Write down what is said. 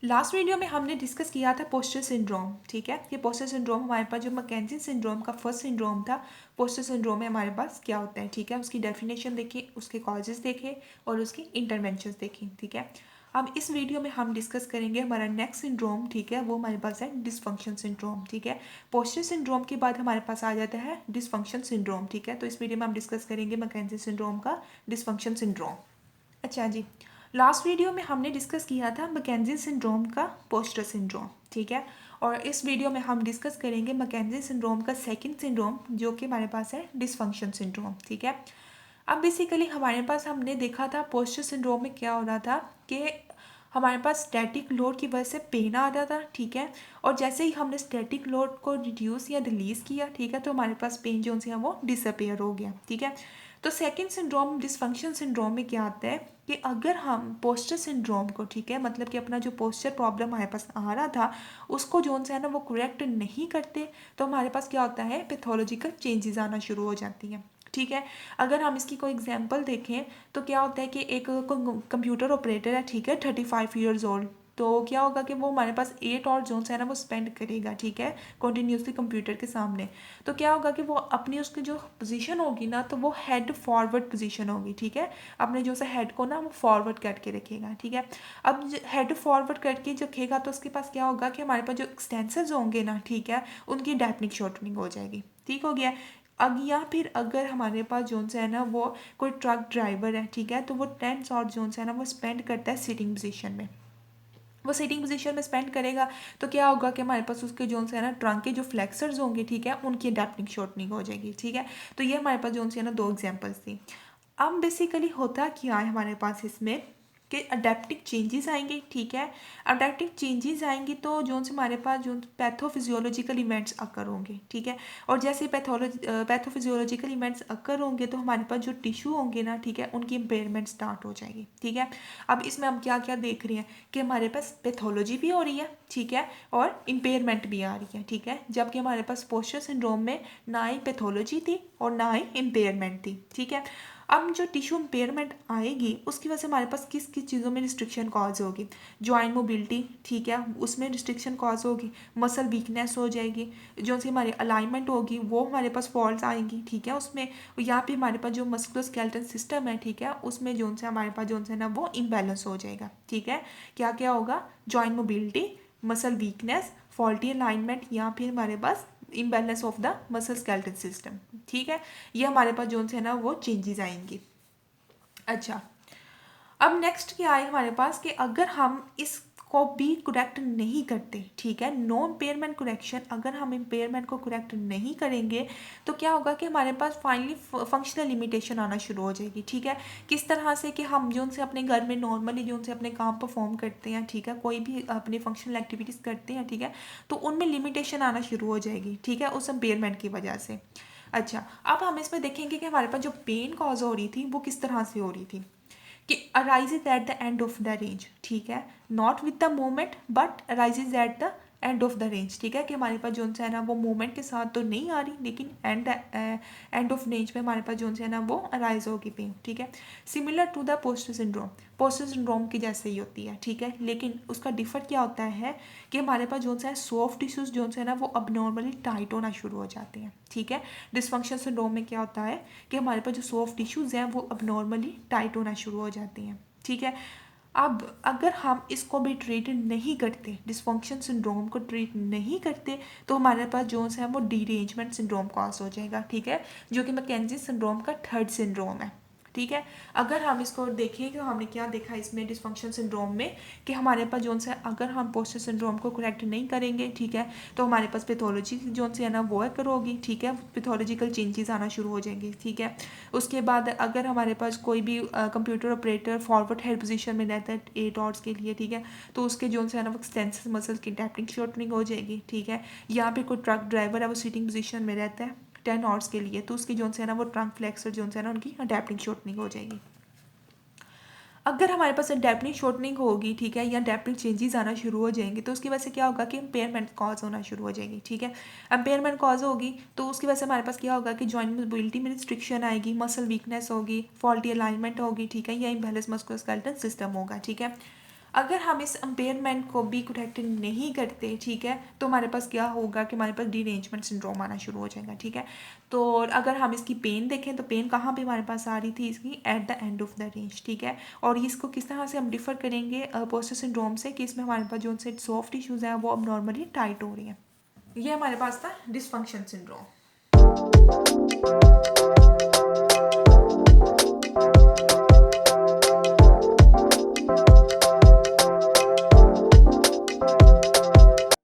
Last video में हमने discuss किया था पोस्टर सिंड्रोम। ठीक है, ये पोस्टर सिंड्रोम हमारे पास जो मैकेंजी सिंड्रोम का फर्स्ट सिंड्रोम था, पोस्टर सिंड्रोम में हमारे पास क्या होता है। ठीक है, उसकी डेफिनेशन देखे, उसके कॉजेज देखे और उसकी इंटरवेंशंस देखें। ठीक है, अब इस वीडियो में हम डिस्कस करेंगे हमारा नेक्स्ट सिंड्रोम। ठीक है, वो हमारे पास है डिसफंक्शन सिंड्रोम। ठीक है, पोस्टर सिंड्रोम के बाद हमारे पास आ जाता है डिसफंक्शन सिंड्रोम। ठीक है, तो इस वीडियो में हम डिस्कस करेंगे मैकेंजी सिंड्रोम का डिसफंक्शन सिंड्रोम। अच्छा जी, लास्ट वीडियो में हमने डिस्कस किया था मैकेंजी सिंड्रोम का पोस्टर सिंड्रोम। ठीक है, और इस वीडियो में हम डिस्कस करेंगे मैकेंजी सिंड्रोम का सेकंड सिंड्रोम जो कि हमारे पास है डिसफंक्शन सिंड्रोम। ठीक है, अब बेसिकली हमारे पास हमने देखा था पोस्टर सिंड्रोम में क्या हो रहा था कि हमारे पास स्टैटिक लोड की वजह से पेन आ रहा था। ठीक है, और जैसे ही हमने स्टैटिक लोड को रिड्यूस या रिलीज़ किया, ठीक है, तो हमारे पास पेन जो है वो डिसअपेयर हो गया। ठीक है, तो सेकेंड सिंड्रोम डिसफंक्शन सिंड्रोम में क्या आता है कि अगर हम पोस्चर सिंड्रोम को, ठीक है, मतलब कि अपना जो पोस्चर प्रॉब्लम हमारे पास आ रहा था उसको जो है ना वो करेक्ट नहीं करते, तो हमारे पास क्या होता है, पैथोलॉजिकल चेंजेस आना शुरू हो जाती हैं। ठीक है, अगर हम इसकी कोई एग्जांपल देखें तो क्या होता है कि एक कंप्यूटर ऑपरेटर है, ठीक है, 35 ईयर्स ओल्ड, तो क्या होगा कि वो हमारे पास 8 और जो है ना वो स्पेंड करेगा। ठीक है, कंटिन्यूसली कंप्यूटर के सामने, तो क्या होगा कि वो अपनी उसकी जो पोजीशन होगी ना, तो वो हेड फॉरवर्ड पोजीशन होगी। ठीक है, अपने जो सा हेड को ना वो फॉरवर्ड करके रखेगा। ठीक है, अब हेड फॉरवर्ड करके रखेगा तो उसके पास क्या होगा कि हमारे पास जो एक्सटेंसर्स होंगे ना, ठीक है, उनकी डेपनिक शॉर्टनिंग हो जाएगी। ठीक हो गया। अब या फिर अगर हमारे पास जोन से है ना वो कोई ट्रक ड्राइवर है, ठीक है, तो वो 10 शॉट जोन से है ना वो स्पेंड करता है सिटिंग पोजीशन में। वो सिटिंग पोजीशन में स्पेंड करेगा तो क्या होगा कि हमारे पास उसके जोन से है ना ट्रंक के जो फ्लेक्सर्स होंगे, ठीक है, उनकी डेपनिक शॉर्टनिंग हो जाएगी। ठीक है, तो ये हमारे पास जोन से है ना दो एग्जांपल्स थी। अब बेसिकली होता क्या है हमारे पास इसमें कि अडेप्टिव चेंजेस आएंगे। ठीक है, अडेप्टिव चेंजेस आएंगी तो जो से हमारे पास जो पैथोफिजियोलॉजिकल इवेंट्स अकर होंगे। ठीक है, और जैसे पैथोफिजियोलॉजिकल इवेंट्स अकर होंगे तो हमारे पास जो टिश्यू होंगे ना, ठीक है, उनकी इम्पेयरमेंट स्टार्ट हो जाएगी। ठीक है, अब इसमें हम क्या क्या देख रहे हैं कि हमारे पास पैथोलॉजी भी हो रही है, ठीक है, और इम्पेयरमेंट भी आ रही है। ठीक है, जबकि हमारे पास पोस्चर सिंड्रोम में ना ही पैथोलॉजी थी और ना ही इम्पेयरमेंट थी। ठीक है, अब जो टिश्यू इम्पेयरमेंट आएगी उसकी वजह से हमारे पास किस किस चीज़ों में रिस्ट्रिक्शन कॉज होगी, जॉइंट मोबिलिटी, ठीक है, उसमें रिस्ट्रिक्शन कॉज होगी, मसल वीकनेस हो जाएगी, जो सी हमारी अलाइनमेंट होगी वो हमारे पास फॉल्ट आएंगी। ठीक है, उसमें यहाँ पे हमारे पास जो मस्कुलोस्केलेटल सिस्टम है, ठीक है, उसमें जो से हमारे पास जो है ना वो इम्बैलेंस हो जाएगा। ठीक है, क्या क्या होगा, joint mobility, muscle weakness, faulty alignment, या फिर हमारे पास imbalance of the muscle skeletal system. ठीक है, ये हमारे पास जो है ना वो चेंजेस आएंगी। अच्छा, अब नेक्स्ट क्या है हमारे पास कि अगर हम इसको भी करेक्ट नहीं करते, ठीक है, नो इम्पेयरमेंट करेक्शन, अगर हम इम्पेयरमेंट को करेक्ट नहीं करेंगे तो क्या होगा कि हमारे पास फाइनली फंक्शनल लिमिटेशन आना शुरू हो जाएगी। ठीक है, किस तरह से कि हम जो उनसे अपने घर में नॉर्मली जो उनसे अपने काम परफॉर्म करते हैं, ठीक है, कोई भी अपनी फंक्शनल एक्टिविटीज़ करते हैं, ठीक है, तो उनमें लिमिटेशन आना शुरू हो जाएगी। ठीक है, उस इम्पेयरमेंट की वजह से। अच्छा, अब हम इसमें देखेंगे कि हमारे पास जो पेन कॉज हो रही थी वो किस तरह से हो रही थी कि arises at the end of the range. ठीक है, not with the moment but arises at the end of the range. ठीक है, कि हमारे पास जो है ना वो मोमेंट के साथ तो नहीं आ रही, लेकिन एंड ऑफ रेंज पे हमारे पास जो है ना वो अराइज होगी पेन। ठीक है, similar to the poster syndrome, poster syndrome की जैसे ही होती है। ठीक है, लेकिन उसका डिफर क्या होता है कि हमारे पास जो है सॉफ्ट टिश्यूज जो है ना वो अब नॉर्मली टाइट होना शुरू हो जाते हैं। ठीक है, डिसफंक्शन सिंड्रोम में क्या होता है कि हमारे पास जो सॉफ्ट टिश्यूज़ हैं वो अब नॉर्मली टाइट होना शुरू हो जाते हैं। ठीक है, अब अगर हम इसको भी ट्रीट नहीं करते, डिसफंक्शन सिंड्रोम को ट्रीट नहीं करते, तो हमारे पास जो है वो डीरेंजमेंट सिंड्रोम कॉज हो जाएगा। ठीक है, जो कि मैकेंजी सिंड्रोम का थर्ड सिंड्रोम है। ठीक है, अगर हम इसको देखें कि हमने क्या देखा इसमें डिसफंक्शन सिंड्रोम में कि हमारे पास जोन से अगर हम पोस्टर सिंड्रोम को करेक्ट नहीं करेंगे, ठीक है, तो हमारे पास पैथोलॉजी जोन से है ना वो अकर होगी। ठीक है, पैथोलॉजिकल चेंजेस आना शुरू हो जाएंगी। ठीक है, उसके बाद अगर हमारे पास कोई भी computer operator forward head position में रहता है 8 आवर्स के लिए, ठीक है, तो उसके जोन से है ना वो एक्सटेंसिव मसल की डेपनिक शॉर्टनिंग हो जाएगी। ठीक है, यहाँ पे कोई ट्रक ड्राइवर है वो सीटिंग पोजीशन में रहता है 10 आवर्स के लिए, तो उसकी जोन से है ना वो ट्रंक फ्लेक्सर जोन से है ना उनकी अडेप्टिंग शॉर्टनिंग हो जाएगी। अगर हमारे पास अडेप्टिंग शॉर्टनिंग होगी, ठीक है, या अडेप्टिंग चेंजेस आना शुरू हो जाएंगे तो उसकी वजह से क्या होगा कि इम्पेयरमेंट कॉज होना शुरू हो जाएगी। ठीक है, इम्पेयरमेंट कॉज होगी तो उसकी वजह से हमारे पास क्या होगा कि जॉइंट मोबिलिटी में रिस्ट्रिक्शन आएगी, मसल वीकनेस होगी, फॉल्टी अलाइनमेंट होगी, ठीक है, या इम्बैलेंस मस्कुलोस्केलेटल सिस्टम होगा। ठीक है, अगर हम इस इम्पेयरमेंट को भी करेक्ट नहीं करते, ठीक है, तो हमारे पास क्या होगा कि हमारे पास डीरेंजमेंट सिंड्रोम आना शुरू हो जाएगा, ठीक है। तो अगर हम इसकी पेन देखें तो पेन कहाँ पे हमारे पास आ रही थी, इसकी at the end of the range, ठीक है। और इसको किस तरह से हम डिफ़र करेंगे पोस्टर सिंड्रोम से, कि इसमें हमारे पास जो उनसे सॉफ्ट टिश्यूज़ हैं वो अब नॉर्मली टाइट हो रही हैं। ये हमारे पास था डिसफंक्शन सिंड्रोम।